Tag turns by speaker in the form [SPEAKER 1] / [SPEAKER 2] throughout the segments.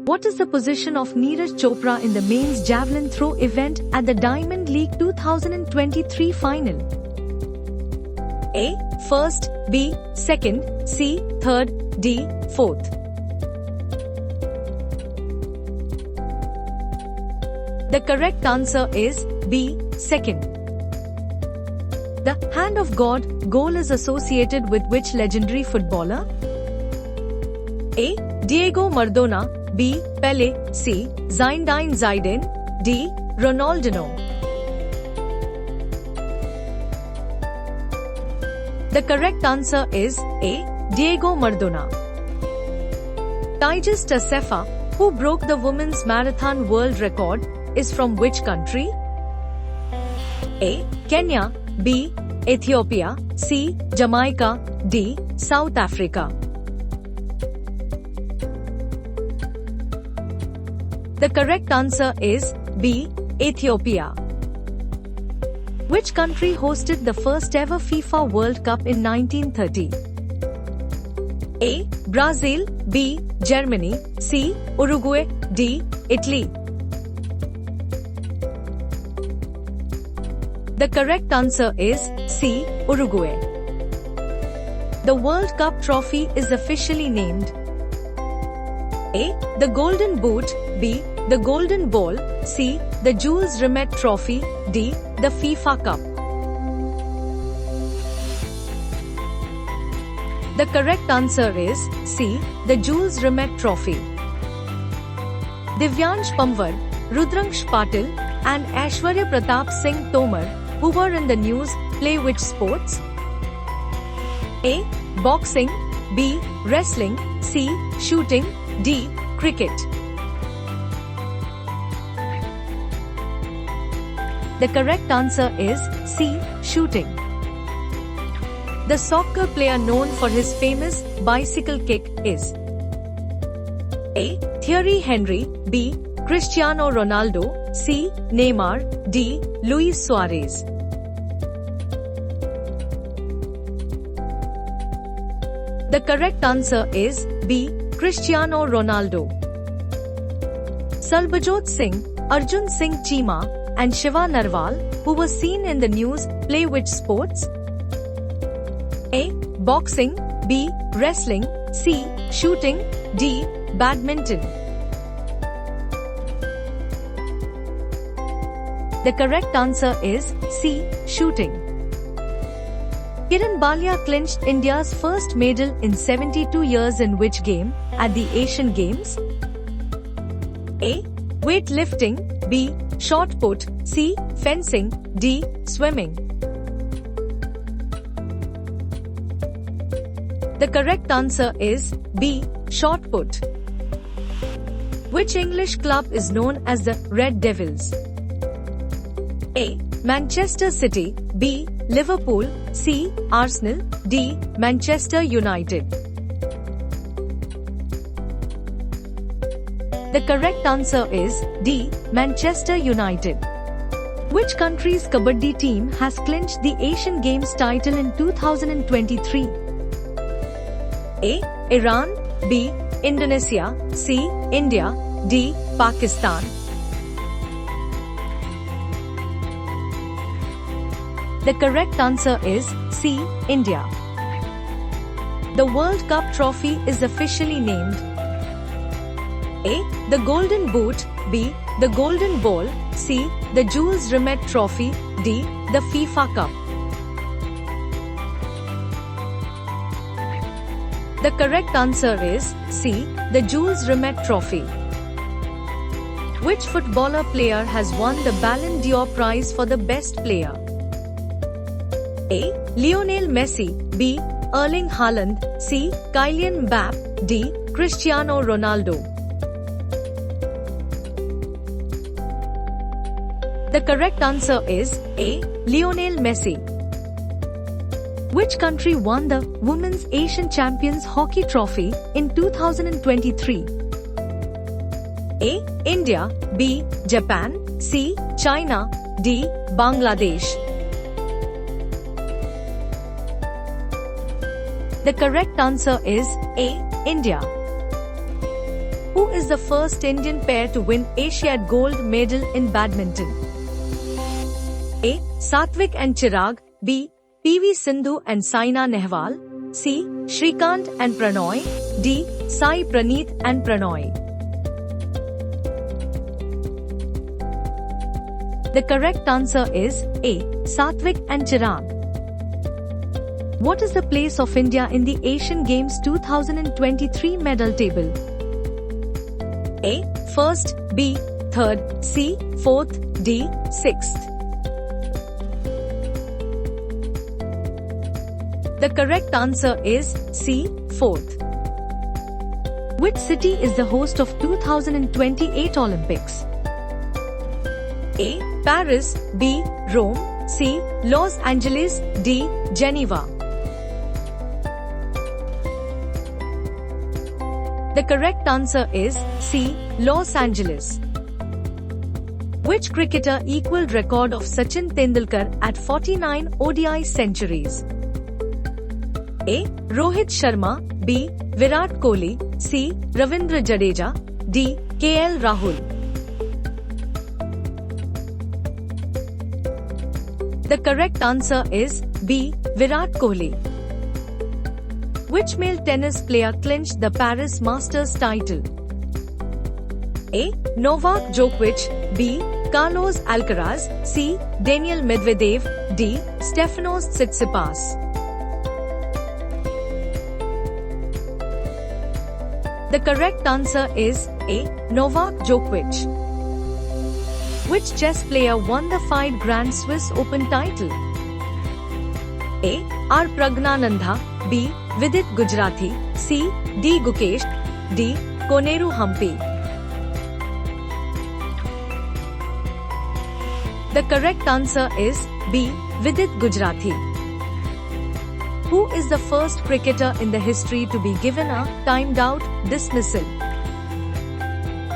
[SPEAKER 1] What is the position of Neeraj Chopra in the men's javelin throw event at the Diamond League 2023 final? A. First, B. Second, C. Third, D. Fourth. The correct answer is B. Second. The hand of God goal is associated with which legendary footballer? A. Diego Maradona, B. Pele, C. Zinedine Zidane, D. Ronaldinho. The correct answer is A. Diego Maradona. Tigist Assefa, who broke the women's marathon world record, is from which country? A. Kenya, B. Ethiopia, C. Jamaica, D. South Africa. The correct answer is B. Ethiopia. Which country hosted the first ever FIFA World Cup in 1930? A. Brazil, B. Germany, C. Uruguay, D. Italy. The correct answer is C. Uruguay. The World Cup trophy is officially named A. The Golden Boot, B. The Golden Ball, C. The Jules Rimet Trophy, D. The FIFA Cup. The correct answer is C. The Jules Rimet Trophy. Divyansh Pamwar, Rudraksh Patil, and Aishwarya Pratap Singh Tomar, who were in the news, play which sports? A. Boxing, B. Wrestling, C. Shooting, D. Cricket. The correct answer is C. Shooting. The soccer player known for his famous bicycle kick is A. Thierry Henry, B. Cristiano Ronaldo, C. Neymar, D. Luis Suarez. The correct answer is B. Cristiano Ronaldo. Sarbajot Singh, Arjun Singh Cheema, and Shiva Narwal, who were seen in the news, play which sports? A. Boxing, B. Wrestling, C. Shooting, D. Badminton. The correct answer is C. Shooting. Kiran Balia clinched India's first medal in 72 years in which game at the Asian Games? A. Weightlifting, B. Shot put, C. Fencing, D. Swimming. The correct answer is B. Shot put. Which English club is known as the Red Devils? A. Manchester City, B. Liverpool, C. Arsenal, D. Manchester United. The correct answer is D. Manchester United. Which country's Kabaddi team has clinched the Asian Games title in 2023? A. Iran, B. Indonesia, C. India, D. Pakistan. The correct answer is C. India. The World Cup trophy is officially named A. The Golden Boot, B. The Golden Ball, C. The Jules Rimet Trophy, D. The FIFA Cup. The correct answer is C. The Jules Rimet Trophy. Which footballer player has won the Ballon d'Or prize for the best player? A. Lionel Messi, B. Erling Haaland, C. Kylian Mbappe, D. Cristiano Ronaldo. The correct answer is A. Lionel Messi. Which country won the Women's Asian Champions Hockey Trophy in 2023? A. India, B. Japan, C. China, D. Bangladesh. The correct answer is A. India. Who is the first Indian pair to win Asiad gold medal in badminton? A. Satvik and Chirag. B. PV Sindhu and Saina Nehwal. C. Shrikant and Pranoy. D. Sai Praneeth and Pranoy. The correct answer is A. Satvik and Chirag. What is the place of India in the Asian Games 2023 medal table? A. First. B. Third. C. Fourth. D. Sixth. The correct answer is C. Fourth. Which city is the host of 2028 Olympics? A. Paris. B. Rome. C. Los Angeles. D. Geneva. The correct answer is C. Los Angeles. Which cricketer equaled record of Sachin Tendulkar at 49 ODI centuries? A. Rohit Sharma. B. Virat Kohli. C. Ravindra Jadeja. D. KL Rahul. The correct answer is B. Virat Kohli. Which male tennis player clinched the Paris Masters title? A. Novak Djokovic. B. Carlos Alcaraz. C. Daniil Medvedev. D. Stefanos Tsitsipas. The correct answer is A. Novak Djokovic. Which chess player won the 5 Grand Swiss Open title? A. R. Pragnanandha. B. Vidit Gujrathi. C. D. Gukesh. D. Koneru Hampi. The correct answer is B. Vidit Gujrathi. Who is the first cricketer in the history to be given a timed out dismissal?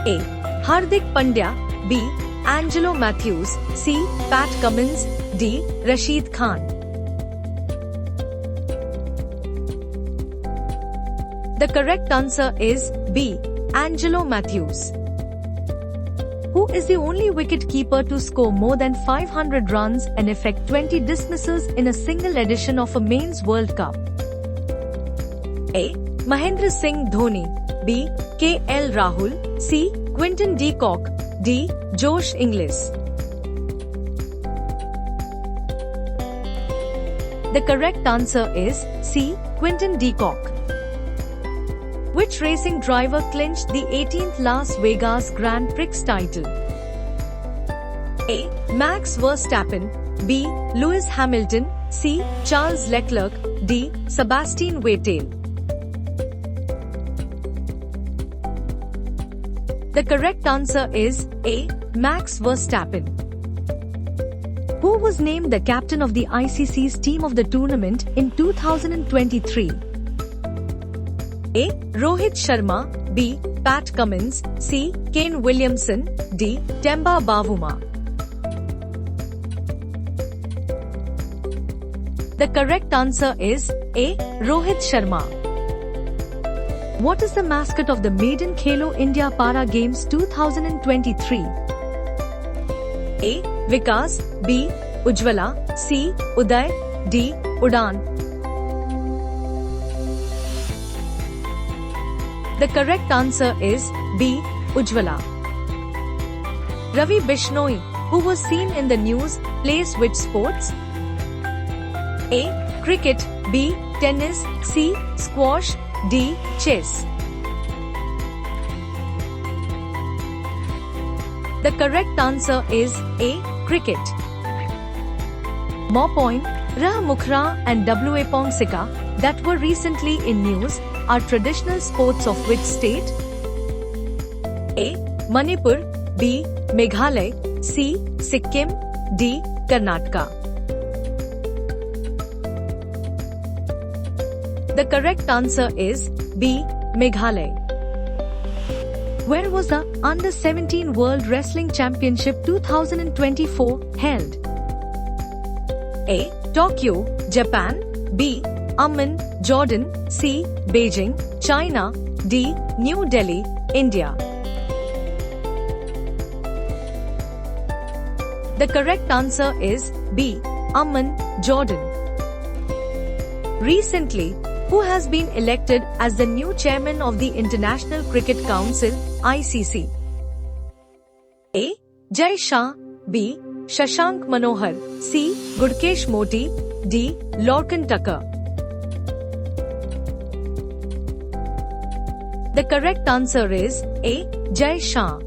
[SPEAKER 1] A. Hardik Pandya. B. Angelo Matthews. C. Pat Cummins. D. Rashid Khan. The correct answer is B. Angelo Matthews. Who is the only wicket-keeper to score more than 500 runs and effect 20 dismissals in a single edition of a Men's World Cup? A. Mahendra Singh Dhoni. B. KL Rahul. C. Quinton de Kock. D. Josh Inglis. The correct answer is C. Quinton de Kock. Which racing driver clinched the 18th Las Vegas Grand Prix title? A. Max Verstappen. B. Lewis Hamilton. C. Charles Leclerc. D. Sebastian Vettel. The correct answer is A. Max Verstappen. Who was named the captain of the ICC's team of the tournament in 2023? A. Rohit Sharma. B. Pat Cummins. C. Kane Williamson. D. Temba Bavuma. The correct answer is A. Rohit Sharma. What is the mascot of the maiden Khelo India Para Games 2023? A. Vikas. B. Ujjwala. C. Uday. D. Udan. The correct answer is B. Ujjwala. Ravi Bishnoi, who was seen in the news, plays which sports? A. Cricket. B. Tennis. C. Squash. D. Chess. The correct answer is A. Cricket. Mopoing, Rah Mukhra and WA Pongsika, that were recently in news, are traditional sports of which state? A. Manipur. B. Meghalaya. C. Sikkim. D. Karnataka. The correct answer is B. Meghalaya. Where was the Under-17 World Wrestling Championship 2024 held? A. Tokyo, Japan. B. Amman, Jordan. C. Beijing, China. D. New Delhi, India. The correct answer is B. Amman, Jordan. Recently, who has been elected as the new chairman of the International Cricket Council, ICC? A. Jai Shah, B. Shashank Manohar, C. Gurkesh Moti, D. Lorcan Tucker. The correct answer is A. Jai Shah.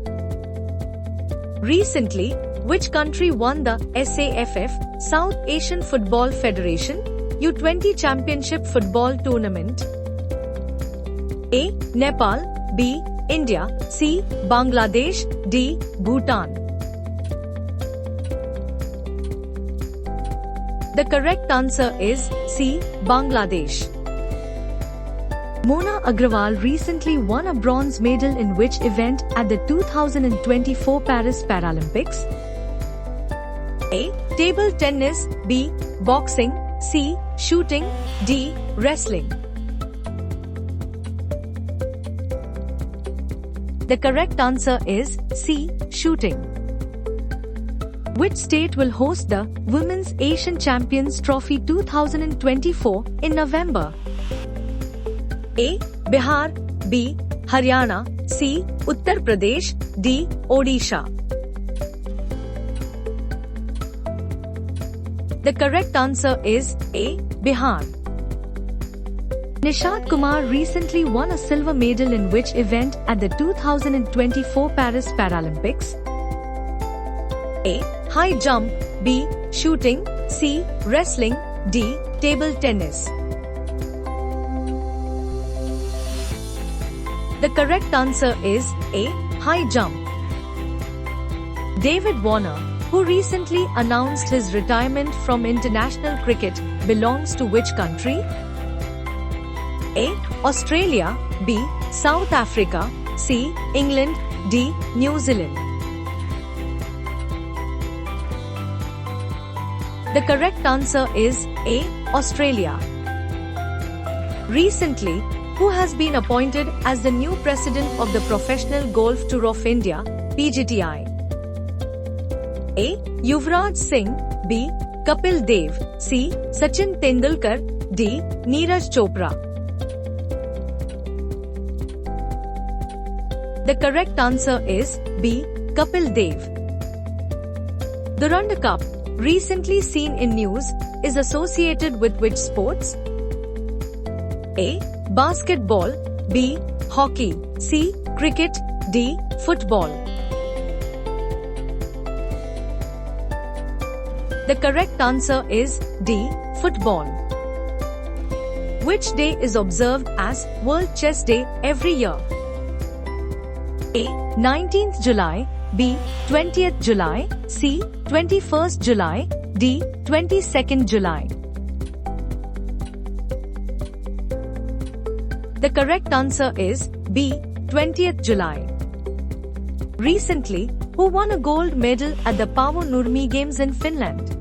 [SPEAKER 1] Recently, which country won the SAFF, South Asian Football Federation, U20 Championship Football Tournament? A. Nepal, B. India, C. Bangladesh, D. Bhutan. The correct answer is C. Bangladesh. Mona Agrawal recently won a bronze medal in which event at the 2024 Paris Paralympics? A. Table tennis, B. Boxing, C. Shooting, D. Wrestling. The correct answer is C. Shooting. Which state will host the Women's Asian Champions Trophy 2024 in November? A. Bihar, B. Haryana, C. Uttar Pradesh, D. Odisha. The correct answer is A. Bihar. Nishad Kumar recently won a silver medal in which event at the 2024 Paris Paralympics? A. High jump, B. Shooting, C. Wrestling, D. Table tennis. The correct answer is A. High jump. David Warner, who recently announced his retirement from international cricket, belongs to which country? A. Australia, B. South Africa, C. England, D. New Zealand. The correct answer is A. Australia. Recently, who has been appointed as the new president of the Professional Golf Tour of India, PGTI? A. Yuvraj Singh, B. Kapil Dev, C. Sachin Tendulkar, D. Neeraj Chopra. The correct answer is B. Kapil Dev. The Durand Cup, recently seen in news, is associated with which sports? A. Basketball, B. Hockey, C. Cricket, D. Football. The correct answer is D. Football. Which day is observed as World Chess Day every year? A. 19th July, B. 20th July, C. 21st July, D. 22nd July. The correct answer is B. 20th July. Recently, who won a gold medal at the Paavo Nurmi Games in Finland?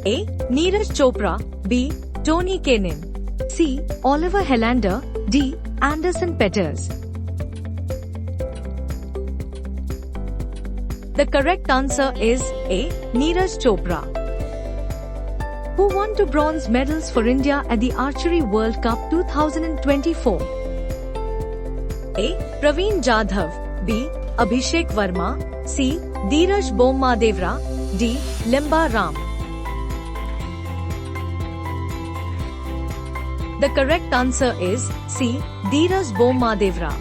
[SPEAKER 1] A. Neeraj Chopra, B. Tony Kanaan, C. Oliver Helander, D. Anderson Peters. The correct answer is A. Neeraj Chopra. Who won 2 bronze medals for India at the Archery World Cup 2024? A. Praveen Jadhav, B. Abhishek Verma, C. Dheeraj Bommadevra, D. Limba Ram. The correct answer is C. Dheeraj Bommadevra.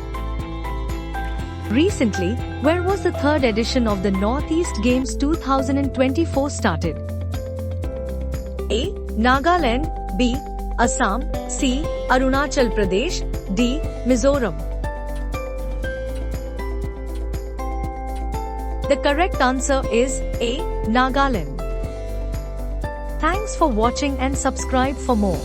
[SPEAKER 1] Recently, where was the 3rd edition of the Northeast Games 2024 started? A. Nagaland, B. Assam, C. Arunachal Pradesh, D. Mizoram. The correct answer is A. Nagaland. Thanks for watching and subscribe for more.